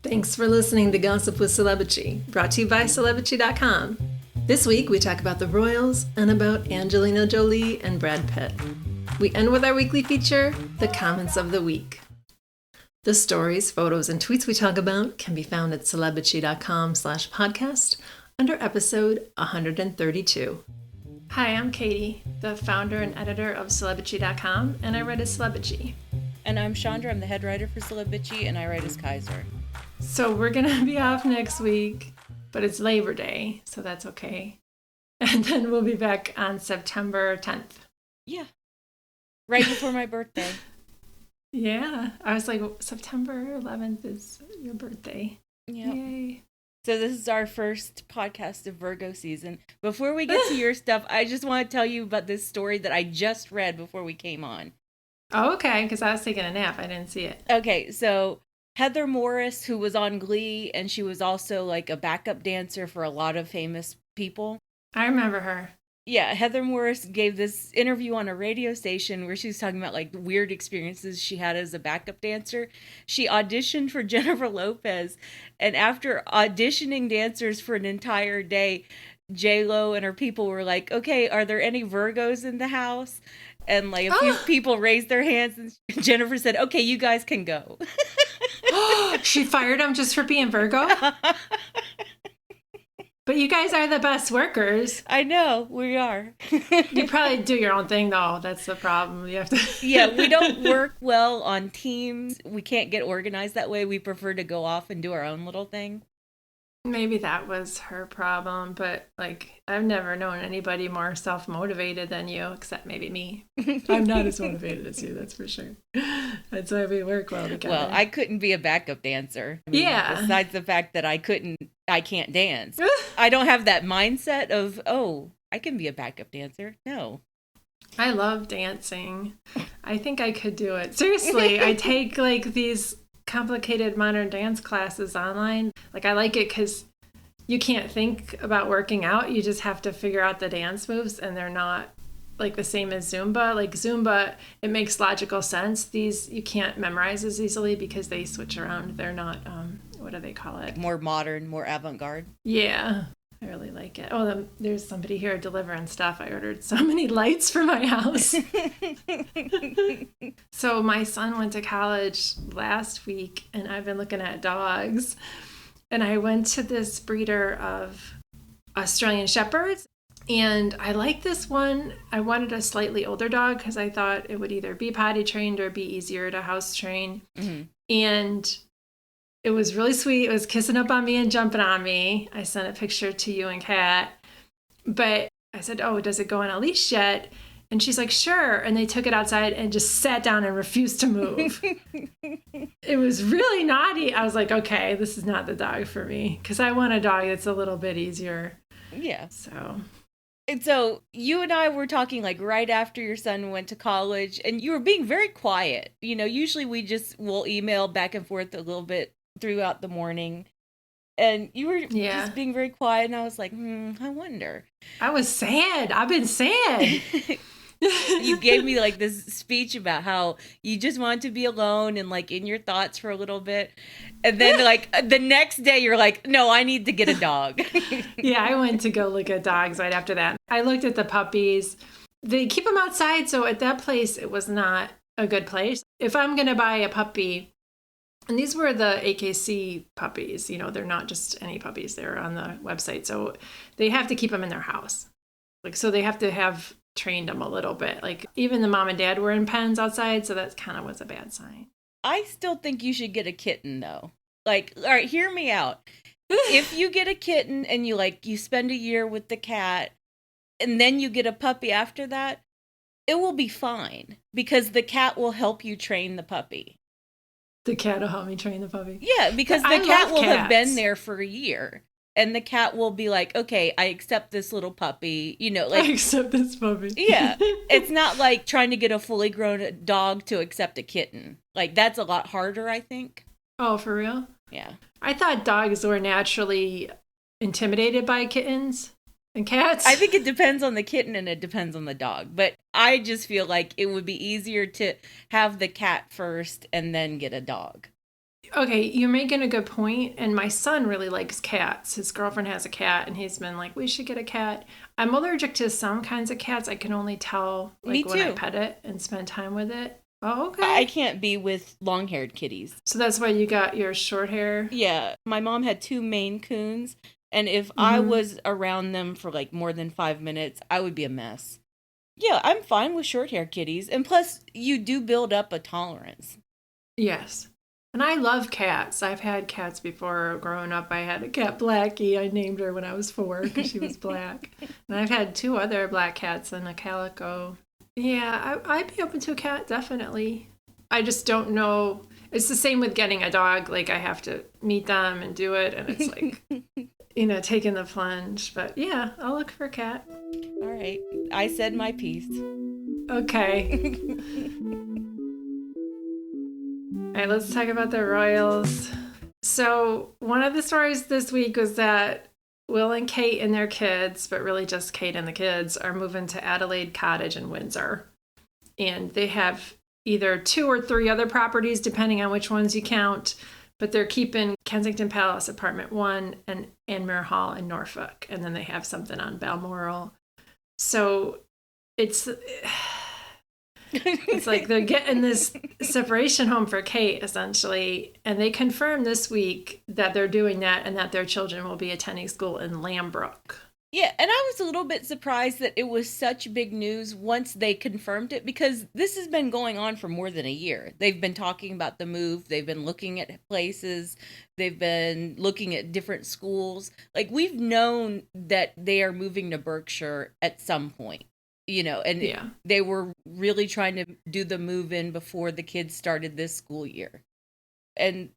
Thanks for listening to Gossip with Celebrity, brought to you by Celebrity.com. This week we talk about the royals and about Angelina Jolie and Brad Pitt. We end with our weekly feature, The Comments of the Week. The stories, photos, and tweets we talk about can be found at Celebrity.com/podcast under episode 132. Hi, I'm Katie, the founder and editor of Celebrity.com, and I write as Celebrity. And I'm Chandra, I'm the head writer for Celebrity, and I write as Kaiser. So we're going to be off next week, but it's Labor Day, so that's okay. And then we'll be back on September 10th. Yeah. Right before my birthday. Yeah. I was like, September 11th is your birthday. Yep. Yay. So this is our first podcast of Virgo season. Before we get to your stuff, I just want to tell you about this story that I just read before we came on. Oh, okay, because I was taking a nap. I didn't see it. Okay, so Heather Morris, who was on Glee, and she was also like a backup dancer for a lot of famous people. I remember her. Yeah, Heather Morris gave this interview on a radio station where she was talking about like weird experiences she had as a backup dancer. She auditioned for Jennifer Lopez, and after auditioning dancers for an entire day, J.Lo and her people were like, okay, are there any Virgos in the house? And like a few people raised their hands, and Jennifer said, okay, you guys can go. She fired him just for being Virgo? But you guys are the best workers. I know, we are. You probably do your own thing, though. That's the problem. You have to. Yeah, we don't work well on teams. We can't get organized that way. We prefer to go off and do our own little thing. Maybe that was her problem, but like I've never known anybody more self-motivated than you, except maybe me. I'm not as motivated as you, that's for sure. That's why we work well together. Well, I couldn't be a backup dancer. I mean, yeah. Besides the fact that I can't dance. I don't have that mindset of, oh, I can be a backup dancer. No. I love dancing. I think I could do it. Seriously, I take like these complicated modern dance classes online. Like I like it because you can't think about working out. You just have to figure out the dance moves, and they're not like the same as Zumba. Like Zumba, it makes logical sense. These you can't memorize as easily because they switch around. They're not what do they call it? More modern, more avant-garde. Yeah. I really like it. Oh, there's somebody here delivering stuff. I ordered so many lights for my house. So my son went to college last week, and I've been looking at dogs. And I went to this breeder of Australian Shepherds, and I like this one. I wanted a slightly older dog because I thought it would either be potty trained or be easier to house train. Mm-hmm. And it was really sweet. It was kissing up on me and jumping on me. I sent a picture to you and Kat. But I said, oh, does it go on a leash yet? And she's like, sure. And they took it outside and just sat down and refused to move. It was really naughty. I was like, okay, this is not the dog for me. Because I want a dog that's a little bit easier. Yeah. And so you and I were talking like right after your son went to college, and you were being very quiet. You know, usually we'll email back and forth a little bit throughout the morning, and you were just being very quiet, and I was like, I wonder. I was sad. I've been sad. You gave me like this speech about how you just want to be alone and like in your thoughts for a little bit, and then like the next day you're like, no, I need to get a dog. Yeah, I went to go look at dogs right after that. I looked at the puppies. They keep them outside, so at that place it was not a good place. If I'm gonna buy a puppy, and these were the AKC puppies, you know, they're not just any puppies. They're on the website. So they have to keep them in their house. Like, so they have to have trained them a little bit. Like, even the mom and dad were in pens outside. So that kind of was a bad sign. I still think you should get a kitten, though. Like, all right, hear me out. If you get a kitten and you spend a year with the cat and then you get a puppy after that, it will be fine because the cat will help you train the puppy. The cat will help me train the puppy. Yeah, because the cat will have been there for a year. And the cat will be like, okay, I accept this little puppy. You know, like, I accept this puppy. Yeah. It's not like trying to get a fully grown dog to accept a kitten. Like, that's a lot harder, I think. Oh, for real? Yeah. I thought dogs were naturally intimidated by kittens. And cats? I think it depends on the kitten and it depends on the dog. But I just feel like it would be easier to have the cat first and then get a dog. Okay, you're making a good point, and my son really likes cats. His girlfriend has a cat, and he's been like, we should get a cat. I'm allergic to some kinds of cats. I can only tell Me like when I too. pet it and spend time with it. Oh, I okay. can't be with long-haired kitties. So that's why you got your short hair. Yeah, my mom had two Maine Coons, and if I Mm-hmm. was around them for like more than 5 minutes, I would be a mess. Yeah, I'm fine with short hair kitties, and plus, you do build up a tolerance. Yes. And I love cats. I've had cats before. Growing up, I had a cat, Blackie. I named her when I was 4 because she was black. And I've had 2 other black cats and a calico. Yeah, I'd be open to a cat, definitely. I just don't know. It's the same with getting a dog. Like, I have to meet them and do it. And it's like, taking the plunge. But yeah, I'll look for a cat. All right, I said my piece. Okay. All right, let's talk about the royals. So, one of the stories this week was that Will and Kate and their kids, but really just Kate and the kids, are moving to Adelaide Cottage in Windsor. And they have either 2 or 3 other properties, depending on which ones you count. But they're keeping Kensington Palace Apartment 1 and Anmere Hall in Norfolk. And then they have something on Balmoral. So it's like they're getting this separation home for Kate, essentially. And they confirmed this week that they're doing that and that their children will be attending school in Lambrook. Yeah, and I was a little bit surprised that it was such big news once they confirmed it, because this has been going on for more than a year. They've been talking about the move, they've been looking at places, they've been looking at different schools. Like, we've known that they are moving to Berkshire at some point, and Yeah. they were really trying to do the move in before the kids started this school year. And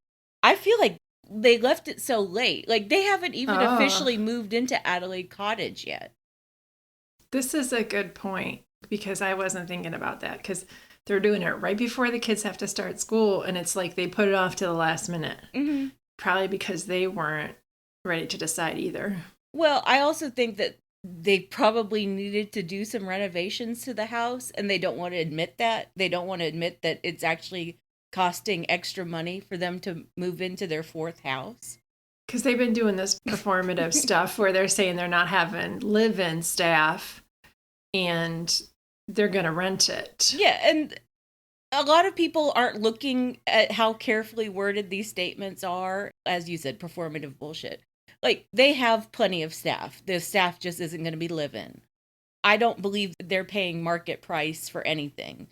I feel like they left it so late. Like, they haven't even Oh, officially moved into Adelaide Cottage yet. this is a good point because I wasn't thinking about that because they're doing it right before the kids have to start school. And it's like they put it off to the last minute, Hmm. probably because they weren't ready to decide either. Well, I also think that they probably needed to do some renovations to the house, and they don't want to admit that. They don't want to admit that it's actually costing extra money for them to move into their 4th house. Because they've been doing this performative stuff where they're saying they're not having live in staff and they're going to rent it. Yeah, and a lot of people aren't looking at how carefully worded these statements are. As you said, performative bullshit. Like, they have plenty of staff. The staff just isn't going to be live-in. I don't believe that they're paying market price for anything.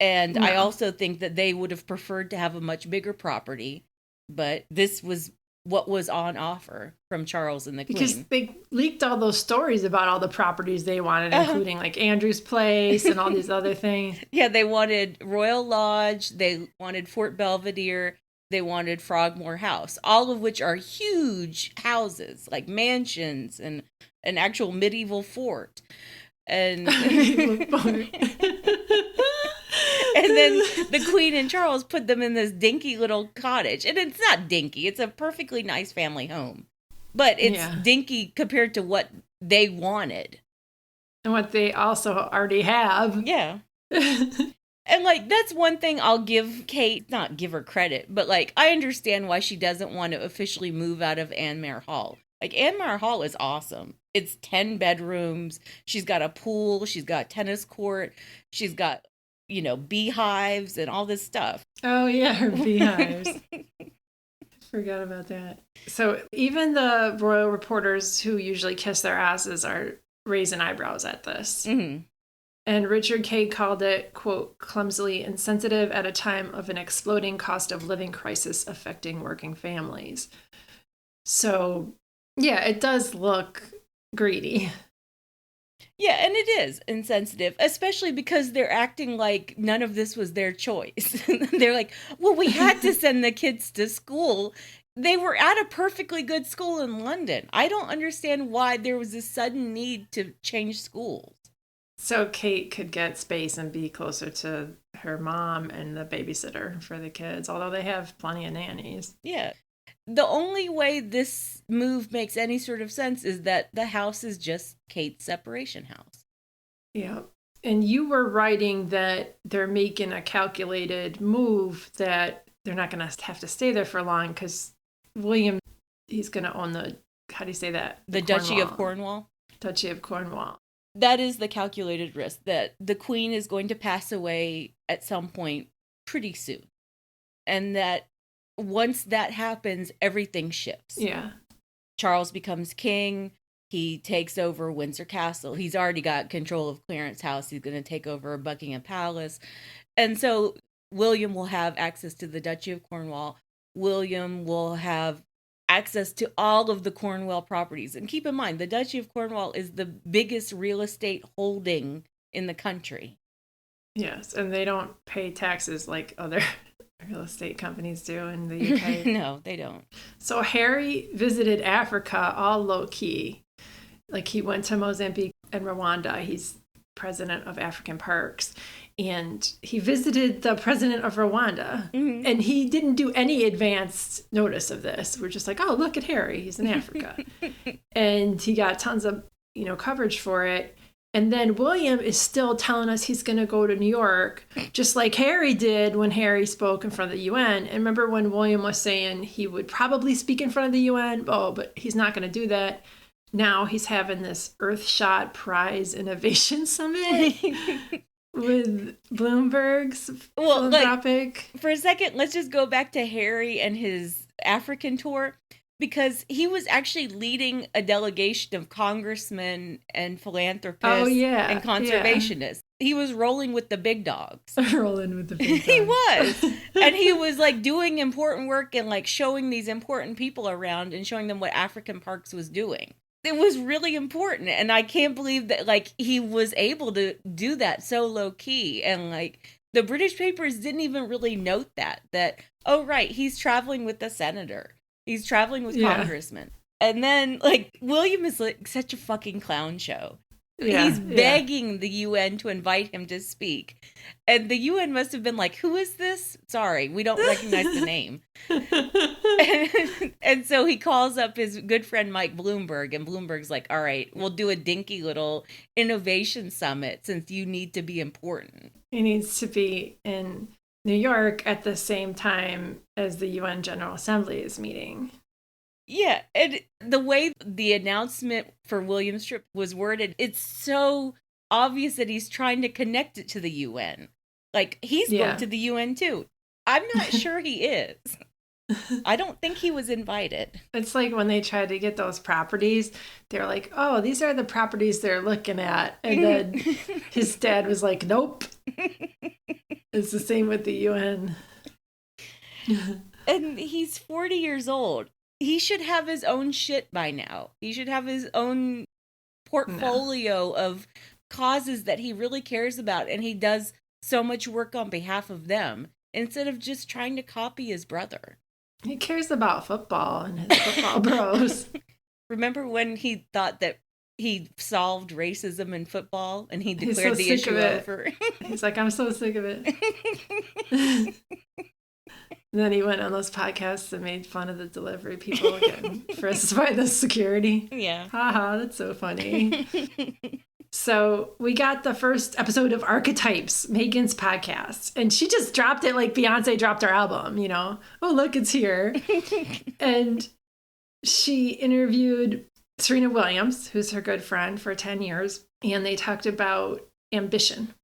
And I No. also think that they would have preferred to have a much bigger property, but this was what was on offer from Charles and the Because Queen. they leaked all those stories about all the properties they wanted, Uh-huh. including like Andrew's Place and all these other things. Yeah, they wanted Royal Lodge, they wanted Fort Belvedere, they wanted Frogmore House, all of which are huge houses, like mansions and an actual medieval fort. And and then the Queen and Charles put them in this dinky little cottage. And it's not dinky, it's a perfectly nice family home. But it's dinky compared to what they wanted. And what they also already have. Yeah. And, like, that's one thing I'll give Kate, not give her credit, but, like, I understand why she doesn't want to officially move out of Anmere Hall. Like, Anmere Hall is awesome. It's 10 bedrooms. She's got a pool. She's got tennis court. She's got, beehives and all this stuff. Oh, yeah, her beehives. Forgot about that. So even the royal reporters who usually kiss their asses are raising eyebrows at this. Mm-hmm. And Richard Kay called it, quote, clumsily insensitive at a time of an exploding cost of living crisis affecting working families. So, yeah, it does look greedy. Yeah, and it is insensitive, especially because they're acting like none of this was their choice. They're like, well, we had to send the kids to school. They were at a perfectly good school in London. I don't understand why there was a sudden need to change schools. So Kate could get space and be closer to her mom and the babysitter for the kids, although they have plenty of nannies. Yeah. The only way this move makes any sort of sense is that the house is just Kate's separation house. Yeah. And you were writing that they're making a calculated move that they're not going to have to stay there for long because William, he's going to own the, how do you say that? The Duchy of Cornwall. Duchy of Cornwall. That is the calculated risk, that the Queen is going to pass away at some point pretty soon. And that once that happens, everything shifts. Yeah. Charles becomes king. He takes over Windsor Castle. He's already got control of Clarence House. He's going to take over Buckingham Palace. And so William will have access to the Duchy of Cornwall. William will have access to all of the Cornwall properties. And keep in mind, the Duchy of Cornwall is the biggest real estate holding in the country. Yes, and they don't pay taxes like other real estate companies do in the UK. No, they don't. So Harry visited Africa all low-key. Like, he went to Mozambique and Rwanda. He's president of African Parks. And he visited the president of Rwanda. Mm-hmm. And he didn't do any advanced notice of this. We're just like, oh, look at Harry. He's in Africa. And he got tons of, coverage for it. And then William is still telling us he's going to go to New York, just like Harry did when Harry spoke in front of the UN. And remember when William was saying he would probably speak in front of the UN? Oh, but he's not going to do that. Now he's having this Earthshot Prize Innovation Summit with Bloomberg's philanthropic. For a second, let's just go back to Harry and his African tour, because he was actually leading a delegation of congressmen and philanthropists and conservationists. Yeah. He was rolling with the big dogs. Rolling with the big dogs. He was. And he was like doing important work and like showing these important people around and showing them what African Parks was doing. It was really important. And I can't believe that like he was able to do that so low key. And like the British papers didn't even really note that, oh, right, he's traveling with the senator. He's traveling with congressmen. And then like William is like such a fucking clown show. Yeah, he's begging the UN to invite him to speak. And the UN must have been like, who is this? Sorry, we don't recognize the name. And so he calls up his good friend Mike Bloomberg, and Bloomberg's like, all right, we'll do a dinky little innovation summit since you need to be important. He needs to be in New York at the same time as the UN General Assembly is meeting. Yeah, and the way the announcement for William's trip was worded, it's so obvious that he's trying to connect it to the UN. Like, he spoke to the UN too. I'm not sure he is. I don't think he was invited. It's like when they tried to get those properties, they're like, oh, these are the properties they're looking at. And then his dad was like, nope. It's the same with the UN. And he's 40 years old. He should have his own shit by now. He should have his own portfolio of causes that he really cares about. And he does so much work on behalf of them instead of just trying to copy his brother. He cares about football and his football bros. Remember when he thought that he solved racism in football and he declared the issue over? He's like, I'm so sick of it. And then he went on those podcasts and made fun of the delivery people getting frisked by the security. Yeah. Haha, that's so funny. So we got the first episode of Archetypes, Meghan's podcast. And she just dropped it like Beyonce dropped her album, Oh, look, it's here. And she interviewed Serena Williams, who's her good friend for 10 years. And they talked about ambition.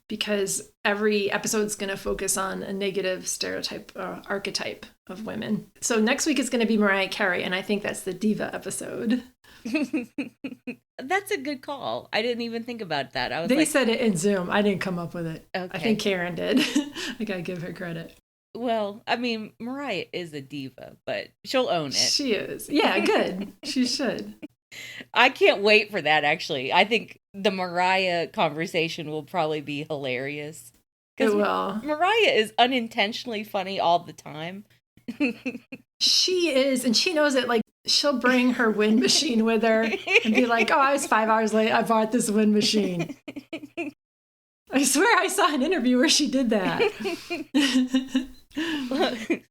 Because every episode's going to focus on a negative stereotype or archetype of women. So next week is going to be Mariah Carey, and I think that's the diva episode. That's a good call. I didn't even think about that. They said it in Zoom. I didn't come up with it. Okay. I think Karen did. I got to give her credit. Well, I mean, Mariah is a diva, but she'll own it. She is. Yeah, good. She should. I can't wait for that, actually. I think the Mariah conversation will probably be hilarious. It will. Mariah is unintentionally funny all the time. She is, and she knows it. Like, she'll bring her wind machine with her and be like, oh, I was 5 hours late. I bought this wind machine. I swear I saw an interview where she did that. Look,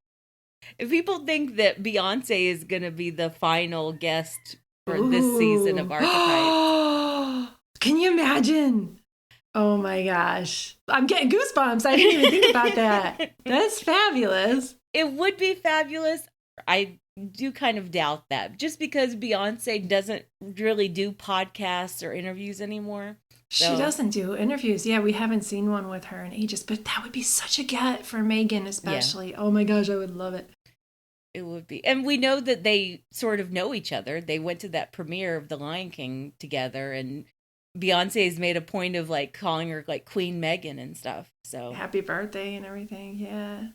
if people think that Beyonce is going to be the final guest for this season of Archetypes. Can you imagine? Oh my gosh. I'm getting goosebumps. I didn't even think about that. That's fabulous. It would be fabulous. I do kind of doubt that, just because Beyonce doesn't really do podcasts or interviews anymore. She doesn't do interviews. Yeah, we haven't seen one with her in ages, but that would be such a get for Meghan, especially. Yeah. Oh my gosh, I would love it. It would be. And we know that they sort of know each other. They went to that premiere of The Lion King together, and Beyonce's made a point of like calling her like Queen Meghan and stuff. So happy birthday and everything. Yeah.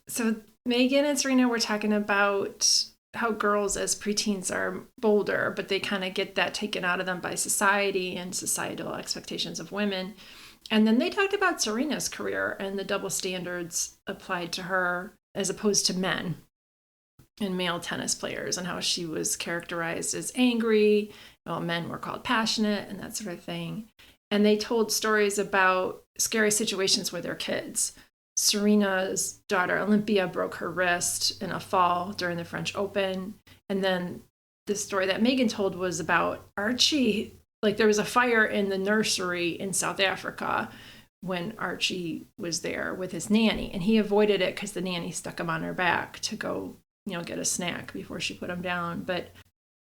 So Meghan and Serena were talking about how girls as preteens are bolder, but they kind of get that taken out of them by society and societal expectations of women. And then they talked about Serena's career and the double standards applied to her as opposed to men and male tennis players, and how she was characterized as angry, while men were called passionate and that sort of thing. And they told stories about scary situations with their kids. Serena's daughter, Olympia, broke her wrist in a fall during the French Open. And then the story that Meghan told was about Archie. Like, there was a fire in the nursery in South Africa when Archie was there with his nanny. And he avoided it because the nanny stuck him on her back to go, get a snack before she put him down. But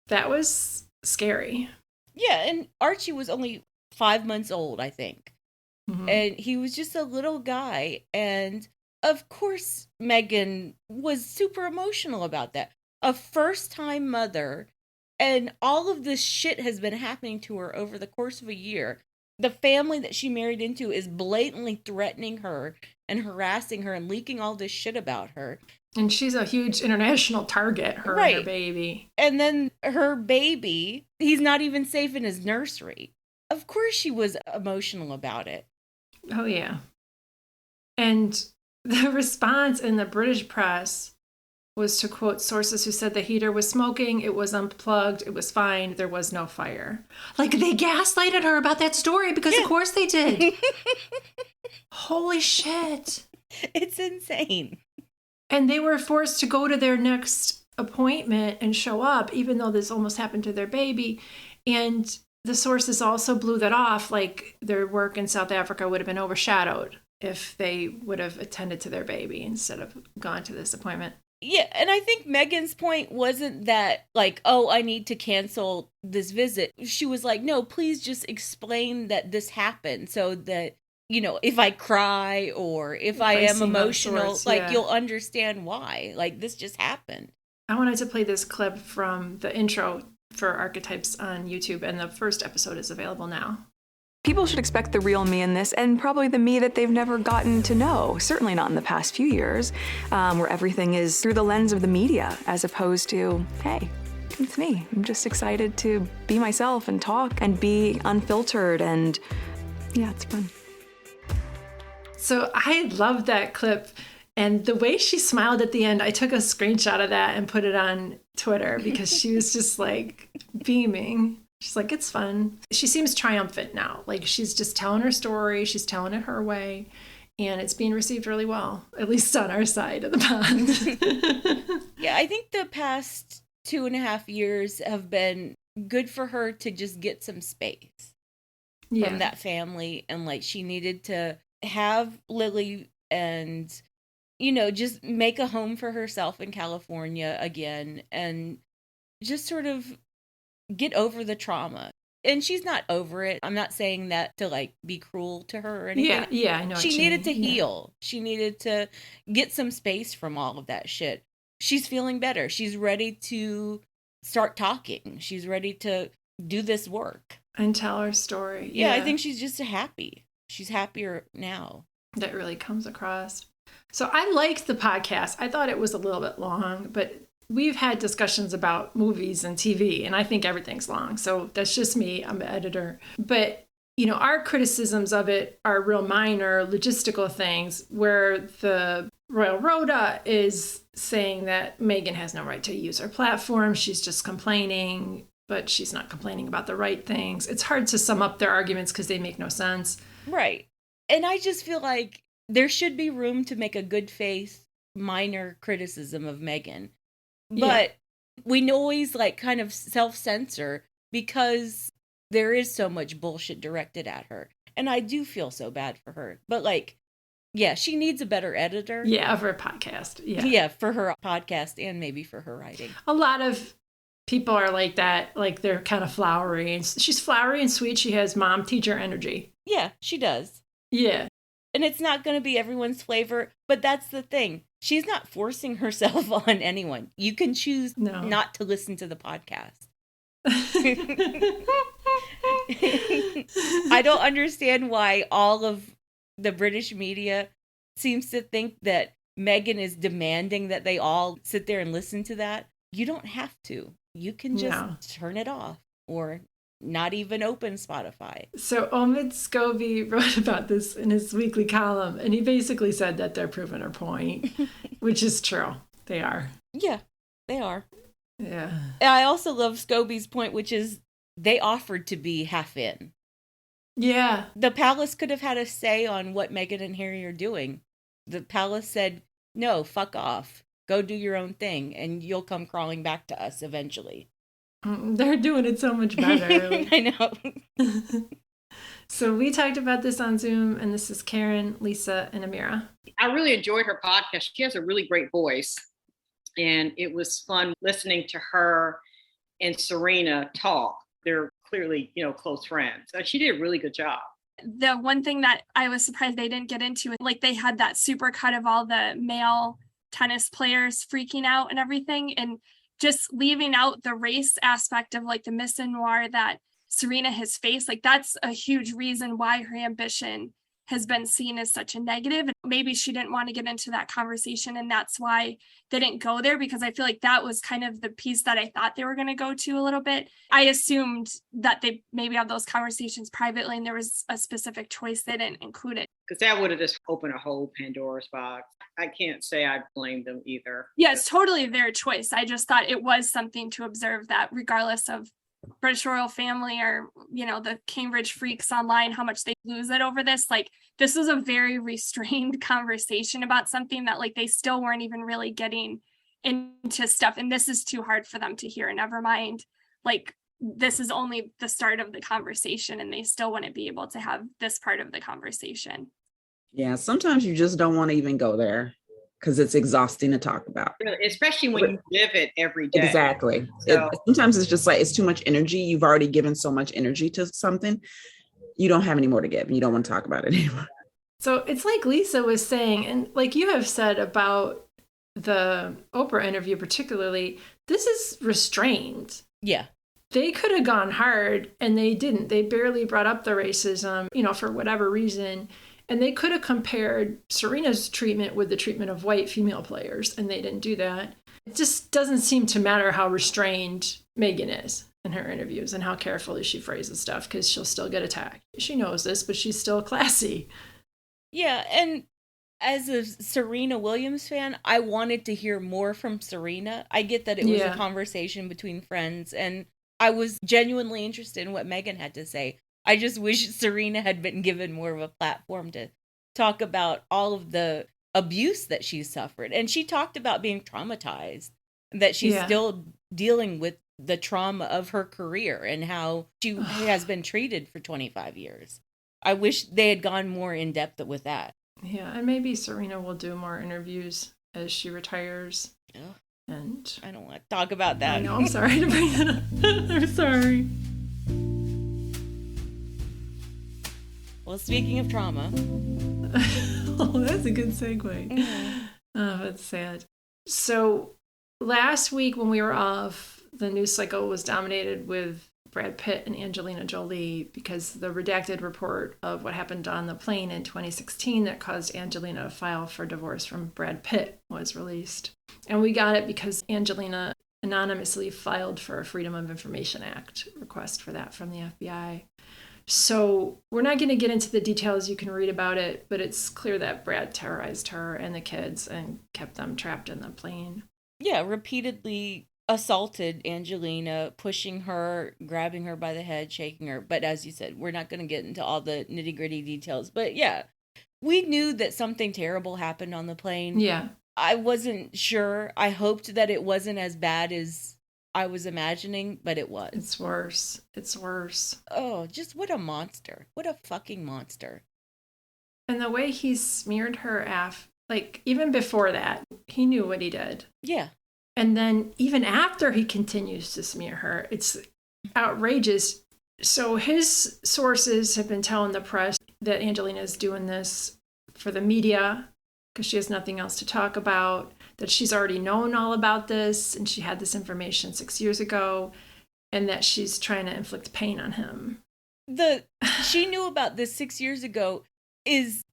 that was scary. Yeah, and Archie was only 5 months old, I think. Mm-hmm. And he was just a little guy. And of course, Meghan was super emotional about that. A first-time mother, and all of this shit has been happening to her over the course of a year. The family that she married into is blatantly threatening her and harassing her and leaking all this shit about her. And she's a huge international target, her right. And her baby. And then her baby, he's not even safe in his nursery. Of course she was emotional about it. Oh, yeah. And the response in the British press was to quote sources who said the heater was smoking, it was unplugged, it was fine, there was no fire. Like, they gaslighted her about that story because of course they did. Holy shit. It's insane. And they were forced to go to their next appointment and show up, even though this almost happened to their baby. And the sources also blew that off, like their work in South Africa would have been overshadowed if they would have attended to their baby instead of gone to this appointment. Yeah, and I think Meghan's point wasn't that, like, oh, I need to cancel this visit. She was like, no, please just explain that this happened so that, if I cry or if I am emotional, you'll understand why. Like, this just happened. I wanted to play this clip from the intro for Archetypes on YouTube, and the first episode is available now. People should expect the real me in this, and probably the me that they've never gotten to know, certainly not in the past few years, where everything is through the lens of the media, as opposed to, hey, it's me. I'm just excited to be myself and talk and be unfiltered, and yeah, it's fun. So I love that clip, and the way she smiled at the end, I took a screenshot of that and put it on Twitter because she was just like beaming. She's like, it's fun. She seems triumphant now. Like, she's just telling her story. She's telling it her way. And it's being received really well, at least on our side of the pond. Yeah, I think the past 2.5 years have been good for her to just get some space from that family. And, like, she needed to have Lily and, just make a home for herself in California again. And just sort of get over the trauma. And she's not over it. I'm not saying that to like be cruel to her or anything. Yeah, I know. She needed to heal. She needed to get some space from all of that shit. She's feeling better. She's ready to start talking. She's ready to do this work. And tell her story. Yeah, I think she's just happy. She's happier now. That really comes across. So I liked the podcast. I thought it was a little bit long, but we've had discussions about movies and TV, and I think everything's long. So that's just me. I'm an editor. But, our criticisms of it are real minor logistical things where the Royal Rhoda is saying that Meghan has no right to use her platform. She's just complaining, but she's not complaining about the right things. It's hard to sum up their arguments because they make no sense. Right. And I just feel like there should be room to make a good faith minor criticism of Meghan. But we always kind of self-censor because there is so much bullshit directed at her. And I do feel so bad for her. But like, yeah, she needs a better editor. Yeah, for a podcast. Yeah. Yeah, for her podcast and maybe for her writing. A lot of people are like that. Like they're kind of flowery. And she's flowery and sweet. She has mom teacher energy. Yeah, she does. Yeah. And it's not going to be everyone's flavor. But that's the thing. She's not forcing herself on anyone. You can choose not to listen to the podcast. I don't understand why all of the British media seems to think that Meghan is demanding that they all sit there and listen to that. You don't have to. You can just turn it off or not even open Spotify. So Omid Scobie wrote about this in his weekly column, and he basically said that they're proving her point, which is true. They are. Yeah, they are. Yeah. And I also love Scobie's point, which is they offered to be half in. Yeah. The palace could have had a say on what Meghan and Harry are doing. The palace said, no, fuck off. Go do your own thing, and you'll come crawling back to us eventually. They're doing it so much better. I know. So we talked about this on Zoom, and this is Karen, Lisa, and Amira. I really enjoyed her podcast. She has a really great voice, and it was fun listening to her and Serena talk. They're clearly, close friends. She did a really good job. The one thing that I was surprised they didn't get into, like they had that super cut of all the male tennis players freaking out and everything, and just leaving out the race aspect of like the mise en noir that Serena has faced. Like that's a huge reason why her ambition has been seen as such a negative. And maybe she didn't want to get into that conversation, and that's why they didn't go there, because I feel like that was kind of the piece that I thought they were going to go to a little bit. I assumed that they maybe have those conversations privately, and there was a specific choice they didn't include it. Because that would have just opened a whole Pandora's box. I can't say I blame them either. Yeah, it's totally their choice. I just thought it was something to observe, that regardless of British royal family or, the Cambridge freaks online, how much they lose it over this. Like, this was a very restrained conversation about something that, like, they still weren't even really getting into stuff. And this is too hard for them to hear. Never mind, like, this is only the start of the conversation, and they still wouldn't be able to have this part of the conversation. Yeah, sometimes you just don't want to even go there because it's exhausting to talk about. Really, especially when you live it every day. Exactly. So, sometimes it's just like, it's too much energy. You've already given so much energy to something. You don't have any more to give. You don't want to talk about it anymore. So it's like Lisa was saying, and like you have said about the Oprah interview particularly, this is restrained. Yeah. They could have gone hard, and they didn't. They barely brought up the racism, for whatever reason. And they could have compared Serena's treatment with the treatment of white female players, and they didn't do that. It just doesn't seem to matter how restrained Meghan is in her interviews and how carefully she phrases stuff, because she'll still get attacked. She knows this, but she's still classy. Yeah, and as a Serena Williams fan, I wanted to hear more from Serena. I get that it was a conversation between friends, and I was genuinely interested in what Meghan had to say. I just wish Serena had been given more of a platform to talk about all of the abuse that she's suffered. And she talked about being traumatized, that she's still dealing with the trauma of her career and how she has been treated for 25 years. I wish they had gone more in depth with that. Yeah, and maybe Serena will do more interviews as she retires. Ugh. And I don't want to talk about that. I know, I'm sorry to bring that up. I'm sorry. Well, speaking of trauma. Oh, that's a good segue. Mm-hmm. Oh, that's sad. So last week when we were off, the news cycle was dominated with Brad Pitt and Angelina Jolie, because the redacted report of what happened on the plane in 2016 that caused Angelina to file for divorce from Brad Pitt was released. And we got it because Angelina anonymously filed for a Freedom of Information Act request for that from the FBI. So we're not going to get into the details. You can read about it, but it's clear that Brad terrorized her and the kids and kept them trapped in the plane. Yeah, repeatedly assaulted Angelina, pushing her, grabbing her by the head, shaking her. But as you said, we're not going to get into all the nitty-gritty details. But yeah, we knew that something terrible happened on the plane. Yeah. I wasn't sure. I hoped that it wasn't as bad as I was imagining, but it was. It's worse. It's worse. Oh, just what a monster. What a fucking monster. And the way he smeared her like, even before that, he knew what he did. Yeah. And then even after, he continues to smear her. It's outrageous. So his sources have been telling the press that Angelina is doing this for the media because she has nothing else to talk about, that she's already known all about this and she had this information 6 years ago, and that she's trying to inflict pain on him. She knew about this 6 years ago is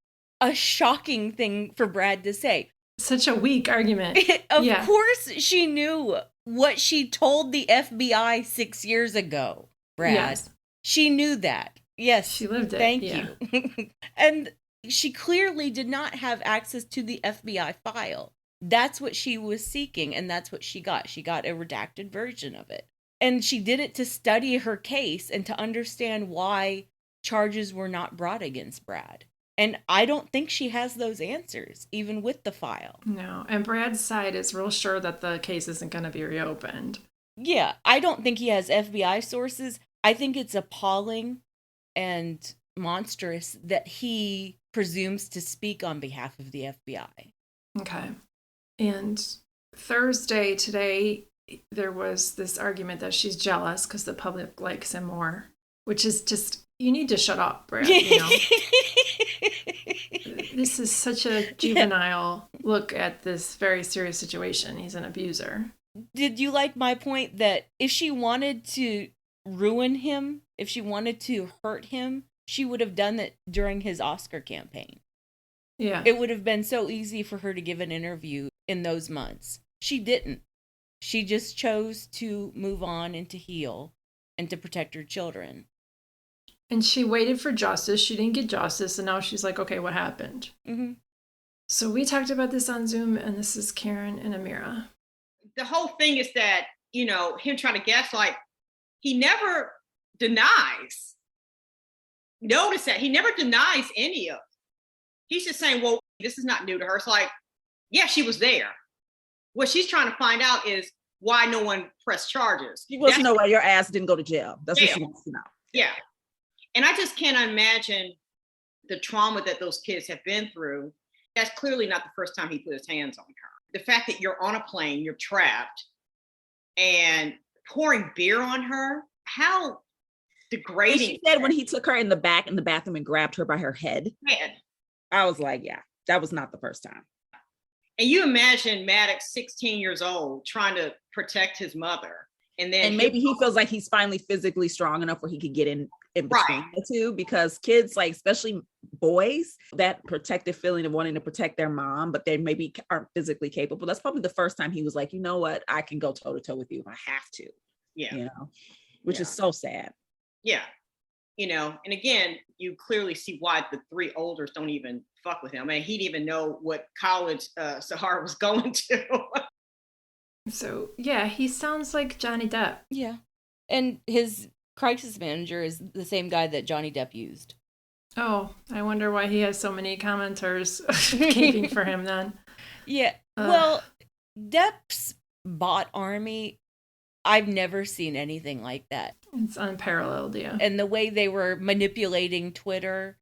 a shocking thing for Brad to say. Such a weak argument. Of course she knew what she told the FBI 6 years ago, Brad. Yes. She knew that. Yes. She lived it. Thank you. And she clearly did not have access to the FBI file. That's what she was seeking, and that's what she got. She got a redacted version of it. And she did it to study her case and to understand why charges were not brought against Brad. And I don't think she has those answers, even with the file. No. And Brad's side is real sure that the case isn't going to be reopened. Yeah, I don't think he has FBI sources. I think it's appalling and monstrous that he presumes to speak on behalf of the FBI. Okay. And Thursday, today, there was this argument that she's jealous because the public likes him more, which is just, you need to shut up, Brad. You know? This is such a juvenile look at this very serious situation. He's an abuser. Did you like my point that if she wanted to ruin him, if she wanted to hurt him, she would have done that during his Oscar campaign? Yeah. It would have been so easy for her to give an interview in those months. She didn't. She just chose to move on and to heal and to protect her children. And she waited for justice. She didn't get justice. And now she's like, okay, what happened? Mm-hmm. So we talked about this on Zoom, and this is Karen and Amira. The whole thing is that, you know, him trying to gaslight, he never denies. Notice that he never denies any of it. He's just saying, well, this is not new to her. It's like, yeah, she was there. What she's trying to find out is why no one pressed charges. She wants to know why your ass didn't go to jail. That's what she wants to know. Yeah. And I just can't imagine the trauma that those kids have been through. That's clearly not the first time he put his hands on her. The fact that you're on a plane, you're trapped, and pouring beer on her, how degrading. She said when he took her in the bathroom and grabbed her by her head. I was like, yeah, that was not the first time. And you imagine Maddox, 16 years old, trying to protect his mother. And maybe he feels like he's finally physically strong enough where he could get in between the two, because kids, like especially boys, that protective feeling of wanting to protect their mom, but they maybe aren't physically capable. That's probably the first time he was like, you know what, I can go toe to toe with you if I have to. Yeah. You know, which is so sad. Yeah. You know, and again, you clearly see why the three olders don't even fuck with him. I mean, he didn't even know what college Sahar was going to. So, yeah, he sounds like Johnny Depp. Yeah. And his crisis manager is the same guy that Johnny Depp used. Oh, I wonder why he has so many commenters caping for him then. Yeah. Well, Depp's bot army, I've never seen anything like that. It's unparalleled, yeah. And the way they were manipulating Twitter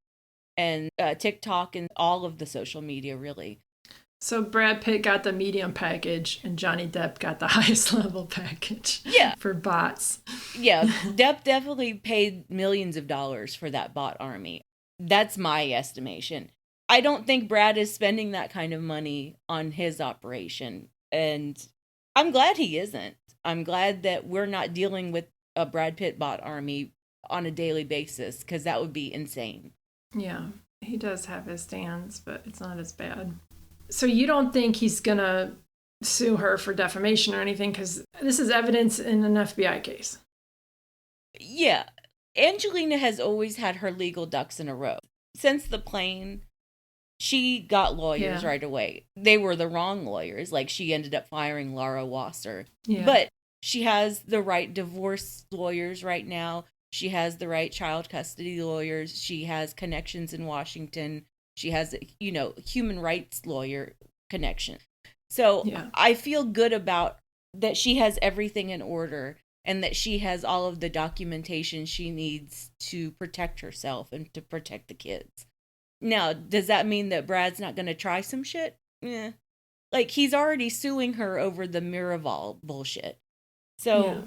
and TikTok and all of the social media, really. So Brad Pitt got the medium package and Johnny Depp got the highest level package. Yeah. For bots. Yeah, Depp definitely paid millions of dollars for that bot army. That's my estimation. I don't think Brad is spending that kind of money on his operation. And I'm glad he isn't. I'm glad that we're not dealing with a Brad Pitt bot army on a daily basis, because that would be insane. Yeah, he does have his stands, but it's not as bad. So you don't think he's going to sue her for defamation or anything, because this is evidence in an FBI case? Yeah. Angelina has always had her legal ducks in a row. Since the plane, she got lawyers right away. They were the wrong lawyers. Like, she ended up firing Laura Wasser. Yeah. But she has the right divorce lawyers right now. She has the right child custody lawyers. She has connections in Washington. She has, you know, human rights lawyer connection. So I feel good about that she has everything in order and that she has all of the documentation she needs to protect herself and to protect the kids. Now, does that mean that Brad's not going to try some shit? Yeah. Like, he's already suing her over the Miraval bullshit. So Yeah.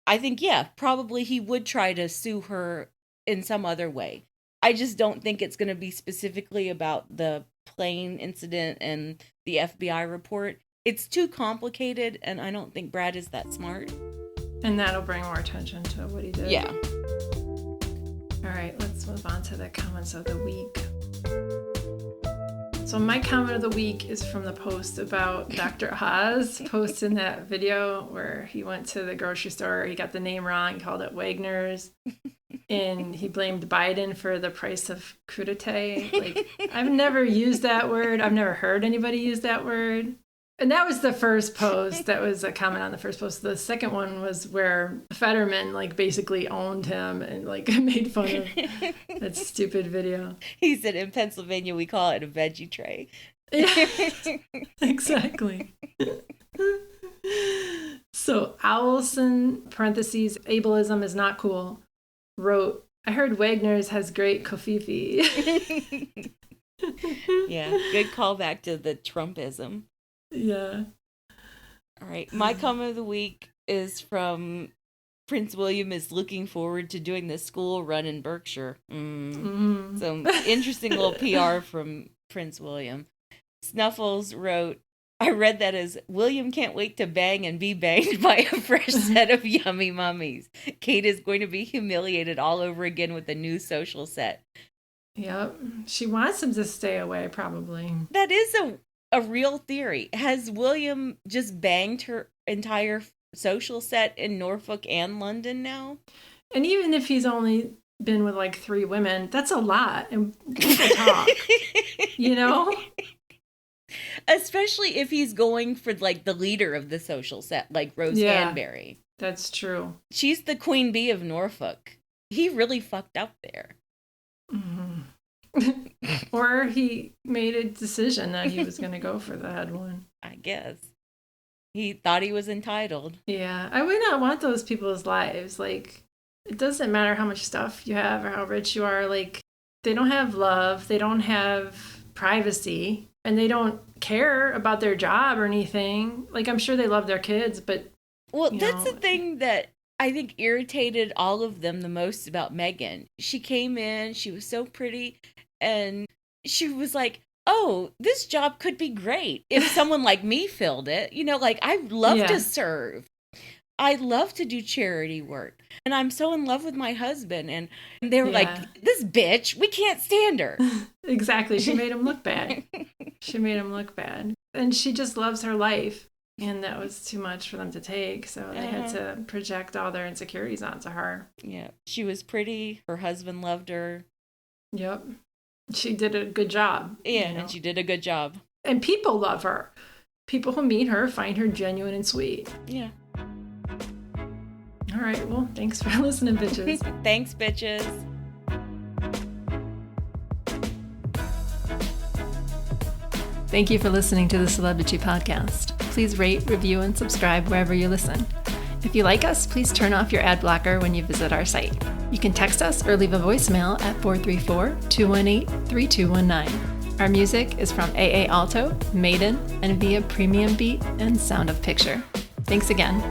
I think, yeah, probably he would try to sue her in some other way. I just don't think it's going to be specifically about the plane incident and the FBI report. It's too complicated, and I don't think Brad is that smart. And that'll bring more attention to what he did. Yeah. All right, let's move on to the comments of the week. So my comment of the week is from the post about Dr. Oz posting that video where he went to the grocery store. He got the name wrong, called it Wagner's, and he blamed Biden for the price of crudité. Like, I've never used that word. I've never heard anybody use that word. And that was the first post. That was a comment on the first post. The second one was where Fetterman, like, basically owned him and, like, made fun of that stupid video. He said in Pennsylvania, we call it a veggie tray. Yeah, exactly. So Owlson, parentheses, ableism is not cool, wrote, I heard Wagner's has great kofifi. Yeah, good callback to the Trumpism. Yeah. All right. My comment of the week is from Prince William is looking forward to doing the school run in Berkshire. Some interesting little PR from Prince William. Snuffles wrote, I read that as William can't wait to bang and be banged by a fresh set of yummy mummies. Kate is going to be humiliated all over again with a new social set. Yep. She wants him to stay away, probably. That is a real theory. Has William just banged her entire social set in Norfolk and London now? And even if he's only been with like 3 women, that's a lot. And people talk, you know? Especially if he's going for like the leader of the social set, like Rose Hanbury. That's true. She's the queen bee of Norfolk. He really fucked up there. Mm-hmm. Or he made a decision that he was going to go for the head one. I guess. He thought he was entitled. Yeah. I would not want those people's lives. Like, it doesn't matter how much stuff you have or how rich you are. Like, they don't have love. They don't have privacy. And they don't care about their job or anything. Like, I'm sure they love their kids, but... Well, that's the thing that I think irritated all of them the most about Meghan. She came in, she was so pretty, and she was like, oh, this job could be great if someone like me filled it. You know, like, I love to serve. I love to do charity work. And I'm so in love with my husband. And they were like, this bitch, we can't stand her. Exactly. She made him look bad. She made him look bad. And she just loves her life. And that was too much for them to take. So they had to project all their insecurities onto her. Yeah. She was pretty. Her husband loved her. Yep. She did a good job. Yeah, and she did a good job. And people love her. People who meet her find her genuine and sweet. Yeah. All right. Well, thanks for listening, bitches. Thanks, bitches. Thank you for listening to the Celebrity Podcast. Please rate, review, and subscribe wherever you listen. If you like us, please turn off your ad blocker when you visit our site. You can text us or leave a voicemail at 434-218-3219. Our music is from AA Alto, Maiden, and via Premium Beat and Sound of Picture. Thanks again.